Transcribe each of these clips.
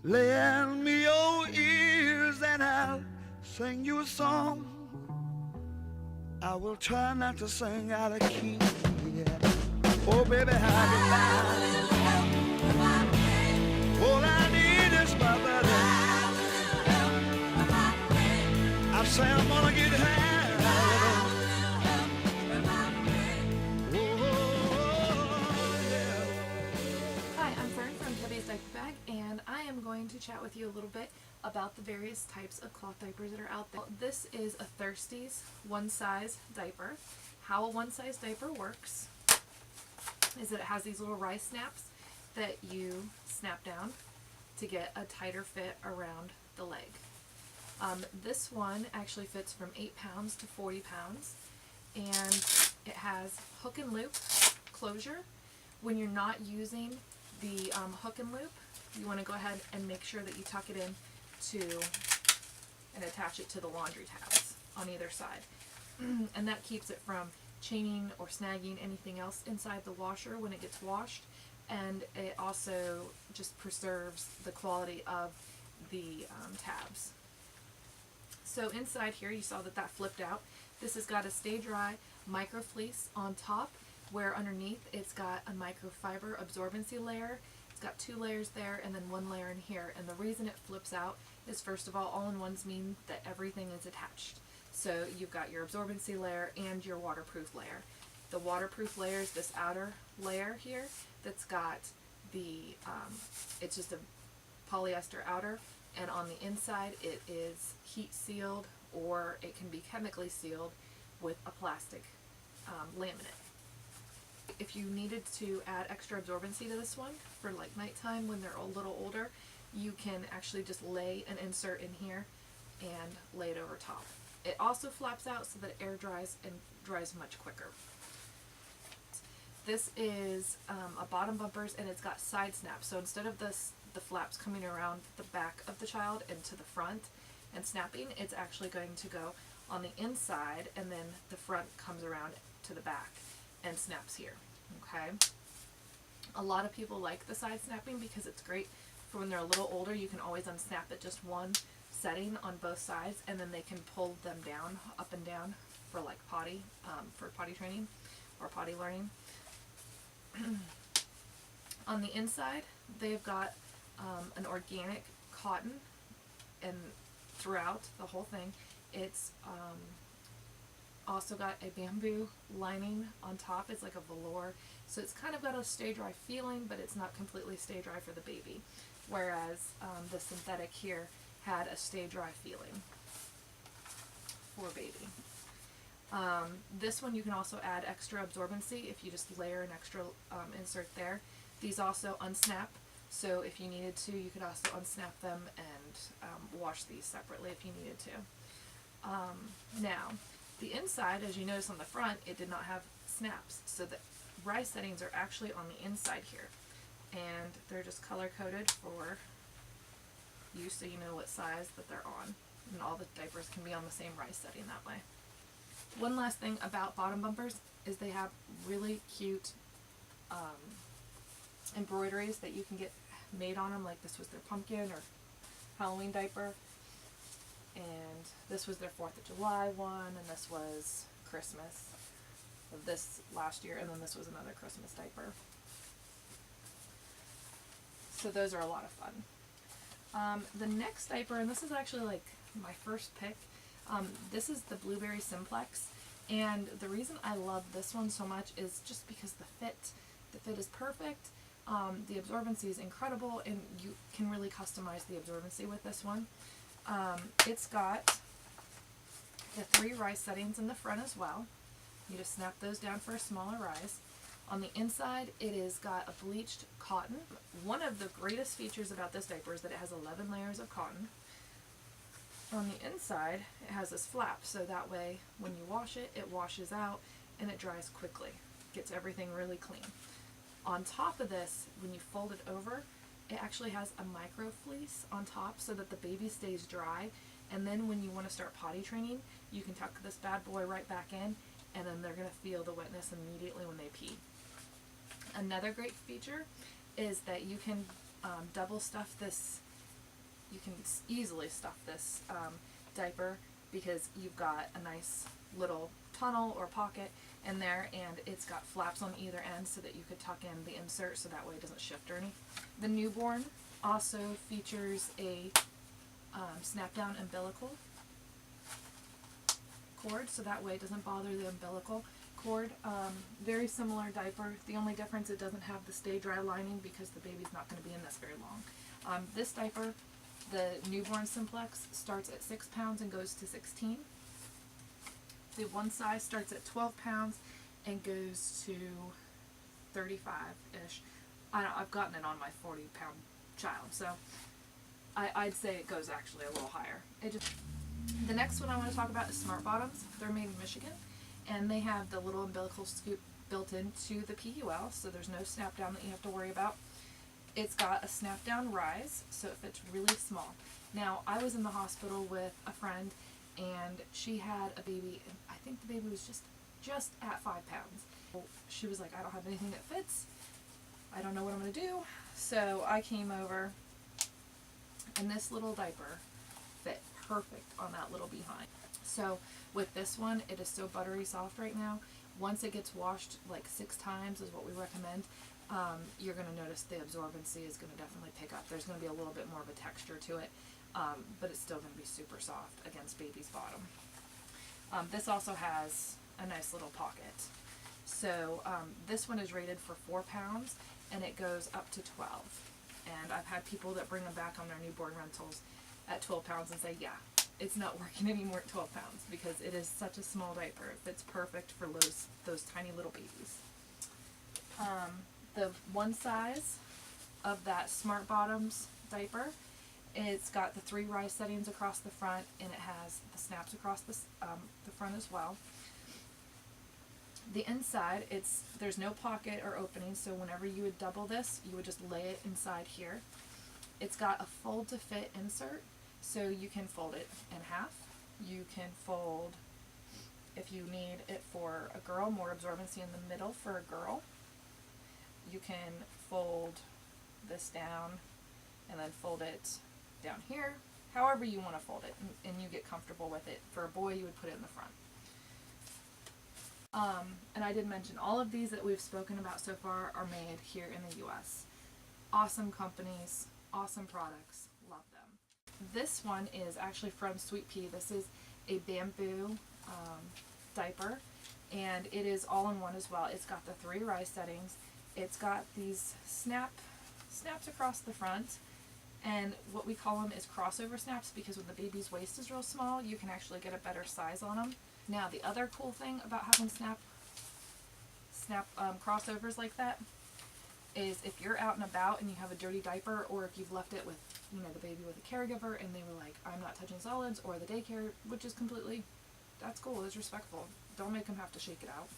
Lend me your ears and I'll sing you a song. I will try not to sing out of key. Yeah. Oh, baby, how you find? All I need is my buddy. I say I'm gonna get high. Oh, yeah. Hi, I'm Fern from Kebbies Diaper Bag, and I am going to chat with you a little bit about the various types of cloth diapers that are out there. This is a Thirsties one-size diaper. How a one-size diaper works is that it has these little rice snaps that you snap down to get a tighter fit around the leg. This one actually fits from 8 pounds to 40 pounds, and it has hook and loop closure. When you're not using the hook and loop, you want to go ahead and make sure that you tuck it in and attach it to the laundry tabs on either side. And that keeps it from chaining or snagging anything else inside the washer when it gets washed, and it also just preserves the quality of the tabs. So inside here you saw that flipped out. This has got a stay dry micro fleece on top, where underneath it's got a microfiber absorbency layer. It's got 2 layers there and then 1 layer in here. And the reason it flips out is, first of all-in-ones mean that everything is attached. So you've got your absorbency layer and your waterproof layer. The waterproof layer is this outer layer here that's got the, it's just a polyester outer, and on the inside it is heat sealed, or it can be chemically sealed with a plastic laminate. If you needed to add extra absorbency to this one for like nighttime when they're a little older, you can actually just lay an insert in here and lay it over top. It also flaps out so that air dries and dries much quicker. This is a bottom bumpers, and it's got side snaps. So instead of the flaps coming around the back of the child and to the front and snapping, it's actually going to go on the inside, and then the front comes around to the back and snaps here. Okay. A lot of people like the side snapping because it's great for when they're a little older. You can always unsnap at just one setting on both sides, and then they can pull them down, up and down, for like potty training or potty learning. On the inside, they've got an organic cotton, and throughout the whole thing, it's also got a bamboo lining on top. It's like a velour, so it's kind of got a stay dry feeling, but it's not completely stay dry for the baby, whereas the synthetic here had a stay dry feeling for baby. This one you can also add extra absorbency if you just layer an extra insert there. These also unsnap, so if you needed to, you could also unsnap them and wash these separately if you needed to. Now, the inside, as you notice on the front, it did not have snaps, so the rise settings are actually on the inside here, and they're just color coded for you so you know what size that they're on, and all the diapers can be on the same rise setting that way. One last thing about bottom bumpers is they have really cute embroideries that you can get made on them, like this was their pumpkin or Halloween diaper, and this was their 4th of July one, and this was Christmas of this last year, and then this was another Christmas diaper. So those are a lot of fun. The next diaper, and this is actually like my first pick, this is the Blueberry Simplex, and the reason I love this one so much is just because the fit is perfect. The absorbency is incredible, and you can really customize the absorbency with this one. It's got the 3 rise settings in the front as well. You just snap those down for a smaller rise. On the inside, it has got a bleached cotton. One of the greatest features about this diaper is that it has 11 layers of cotton. On the inside, it has this flap, so that way when you wash it, it washes out and it dries quickly. Gets everything really clean. On top of this, when you fold it over, it actually has a micro fleece on top so that the baby stays dry, and then when you want to start potty training, you can tuck this bad boy right back in, and then they're going to feel the wetness immediately when they pee. Another great feature is that you can double stuff this you can easily stuff this diaper because you've got a nice little tunnel or pocket in there, and it's got flaps on either end so that you could tuck in the insert so that way it doesn't shift or anything. The newborn also features a snap down umbilical cord, so that way it doesn't bother the umbilical cord. Very similar diaper. The only difference, it doesn't have the stay dry lining because the baby's not going to be in this very long. This diaper, the newborn simplex, starts at 6 pounds and goes to 16. The one size starts at 12 pounds and goes to 35-ish. I've gotten it on my 40-pound child, so I'd say it goes actually a little higher. The next one I want to talk about is Smart Bottoms. They're made in Michigan, and they have the little umbilical scoop built into the PUL, so there's no snap down that you have to worry about. It's got a snap down rise, so it fits really small. Now, I was in the hospital with a friend, and she had a baby, and I think the baby was just at 5 pounds. She was like, I don't have anything that fits. I don't know what I'm going to do. So I came over, and this little diaper fit perfect on that little behind. So with this one, it is so buttery soft right now. Once it gets washed like 6 times is what we recommend. You're going to notice the absorbency is going to definitely pick up. There's going to be a little bit more of a texture to it, but it's still going to be super soft against baby's bottom. This also has a nice little pocket. So this one is rated for 4 pounds, and it goes up to 12. And I've had people that bring them back on their newborn rentals at 12 pounds and say, yeah, it's not working anymore at 12 pounds because it is such a small diaper. It fits perfect for those tiny little babies. The one size of that Smart Bottoms diaper, it's got the 3 rise settings across the front, and it has the snaps across the front as well. The inside, there's no pocket or opening, so whenever you would double this, you would just lay it inside here. It's got a fold to fit insert, so you can fold it in half. You can fold, if you need it for a girl, more absorbency in the middle for a girl. You can fold this down and then fold it down here, however you want to fold it, and you get comfortable with it. For a boy, you would put it in the front. And I did mention all of these that we've spoken about so far are made here in the US. Awesome companies, awesome products, love them. This one is actually from Sweet Pea. This is a bamboo diaper, and it is all in one as well. It's got the 3 rise settings. It's got these snaps across the front, and what we call them is crossover snaps because when the baby's waist is real small, you can actually get a better size on them. Now, the other cool thing about having snap crossovers like that is if you're out and about and you have a dirty diaper, or if you've left it with, the baby with a caregiver and they were like, I'm not touching solids, or the daycare, which is completely, that's cool, it's respectful. Don't make them have to shake it out.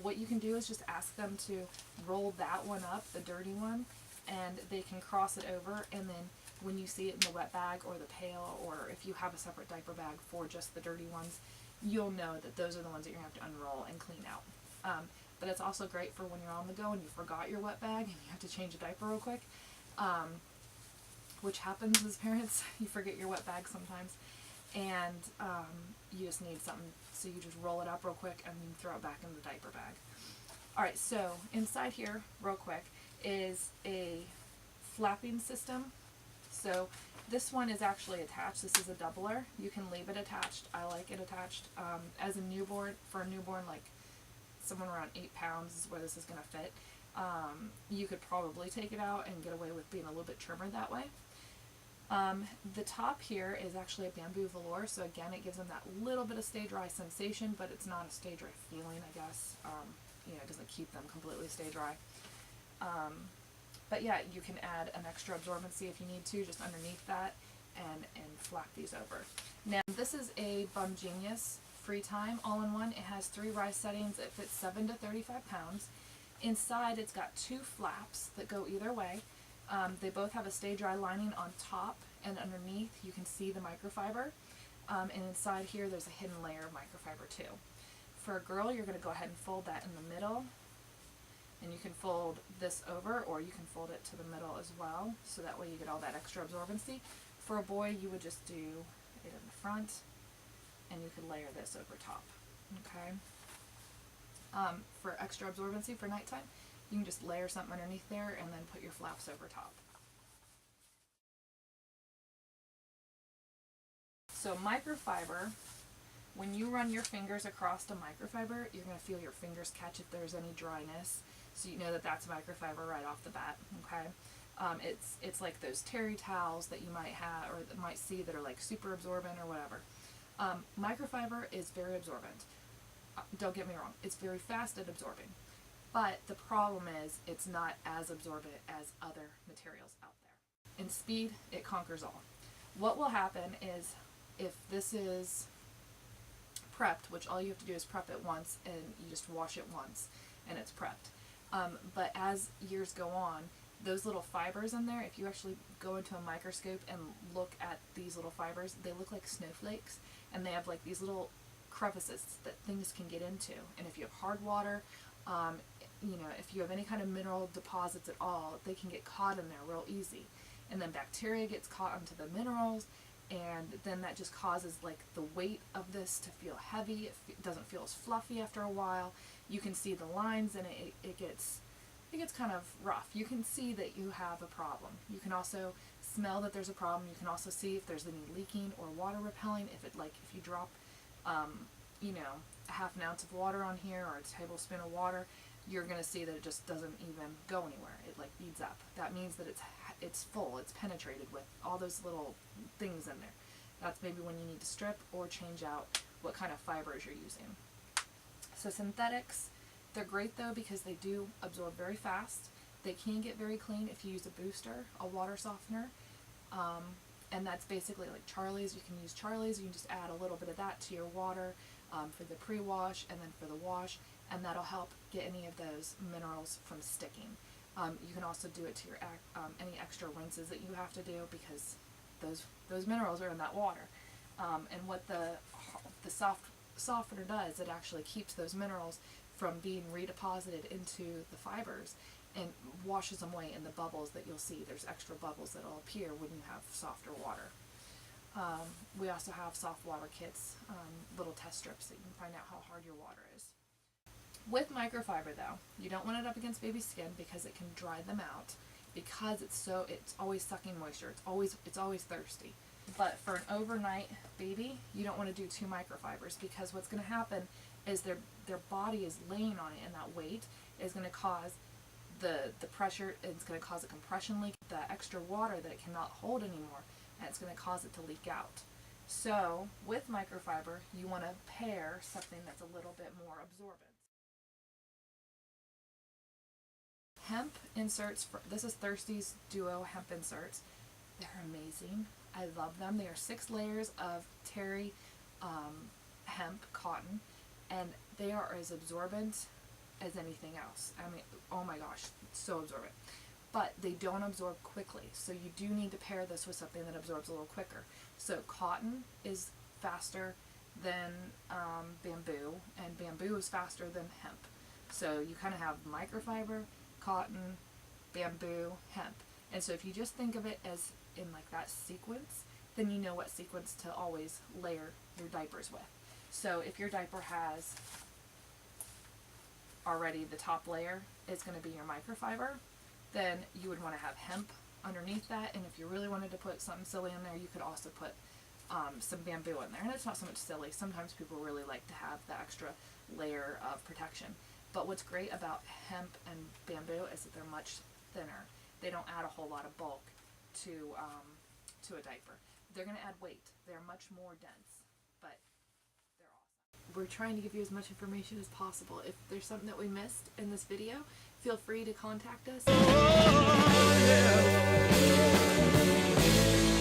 What you can do is just ask them to roll that one up, the dirty one, and they can cross it over, and then when you see it in the wet bag or the pail, or if you have a separate diaper bag for just the dirty ones, you'll know that those are the ones that you're going to have to unroll and clean out. But it's also great for when you're on the go and you forgot your wet bag and you have to change a diaper real quick, which happens as parents. You forget your wet bag sometimes, and you just need something, so you just roll it up real quick and you throw it back in the diaper bag. Alright, so inside here, real quick, is a flapping system. So this one is actually attached. This is a doubler. You can leave it attached. I like it attached. As a newborn, for a newborn, like someone around 8 pounds is where this is going to fit. You could probably take it out and get away with being a little bit trimmer that way. The top here is actually a bamboo velour, so again, it gives them that little bit of stay dry sensation, but it's not a stay dry feeling, I guess. It doesn't keep them completely stay dry. But yeah, you can add an extra absorbency if you need to, just underneath that, and flap these over. Now, this is a Bum Genius Free Time all-in-one. It has 3 rise settings. It fits 7 to 35 pounds. Inside, it's got 2 flaps that go either way. They both have a stay dry lining on top, and underneath you can see the microfiber. And inside here, there's a hidden layer of microfiber too. For a girl, you're going to go ahead and fold that in the middle, And you can fold this over, or you can fold it to the middle as well, so that way you get all that extra absorbency. For a boy, you would just do it in the front, and you could layer this over top. Okay. For extra absorbency for nighttime, you can just layer something underneath there and then put your flaps over top. So microfiber, when you run your fingers across the microfiber, you're going to feel your fingers catch if there's any dryness. So you know that that's microfiber right off the bat. Okay. It's like those terry towels that you might have or that might see that are like super absorbent or whatever. Microfiber is very absorbent. Don't get me wrong, it's very fast at absorbing. But the problem is it's not as absorbent as other materials out there. In speed, it conquers all. What will happen is if this is prepped, which all you have to do is prep it once and you just wash it once and it's prepped. But as years go on, those little fibers in there, if you actually go into a microscope and look at these little fibers, they look like snowflakes, and they have like these little crevices that things can get into. And if you have hard water, if you have any kind of mineral deposits at all, they can get caught in there real easy. And then bacteria gets caught onto the minerals, and then that just causes like the weight of this to feel heavy. It doesn't feel as fluffy after a while. You can see the lines, and it gets kind of rough. You can see that you have a problem. You can also smell that there's a problem. You can also see if there's any leaking or water repelling. If you drop, a half an ounce of water on here or a tablespoon of water, you're going to see that it just doesn't even go anywhere. It like beads up. That means that it's full. It's penetrated with all those little things in there. That's maybe when you need to strip or change out what kind of fibers you're using. So synthetics, they're great though because they do absorb very fast. They can get very clean if you use a booster, a water softener. And that's basically like Charlie's. You can use Charlie's. You can just add a little bit of that to your water for the pre-wash and then for the wash, and that'll help get any of those minerals from sticking. You can also do it to your any extra rinses that you have to do because those minerals are in that water. And what the softener does, it actually keeps those minerals from being redeposited into the fibers and washes them away in the bubbles that you'll see. There's extra bubbles that will appear when you have softer water. We also have soft water kits, little test strips that you can find out how hard your water is. With microfiber though, you don't want it up against baby's skin because it can dry them out, because it's always sucking moisture. It's always thirsty. But for an overnight baby, you don't want to do 2 microfibers because what's going to happen is their body is laying on it, and that weight is going to cause the pressure. It's going to cause a compression leak, the extra water that it cannot hold anymore, and it's going to cause it to leak out. So with microfiber, you want to pair something that's a little bit more absorbent. Hemp inserts, this is Thirsty's Duo hemp inserts. They're amazing. I love them. They are 6 layers of terry hemp cotton, and they are as absorbent as anything else. I mean, oh my gosh, so absorbent. But they don't absorb quickly, so you do need to pair this with something that absorbs a little quicker. So cotton is faster than bamboo, and bamboo is faster than hemp. So you kind of have microfiber, cotton, bamboo, hemp. And so if you just think of it as in like that sequence, then you know what sequence to always layer your diapers with. So if your diaper has already the top layer is going to be your microfiber, then you would want to have hemp underneath that. And if you really wanted to put something silly in there, you could also put some bamboo in there. And it's not so much silly. Sometimes people really like to have the extra layer of protection. But what's great about hemp and bamboo is that they're much thinner. They don't add a whole lot of bulk to a diaper. They're going to add weight. They're much more dense, but they're awesome. We're trying to give you as much information as possible. If there's something that we missed in this video, feel free to contact us. Oh, yeah.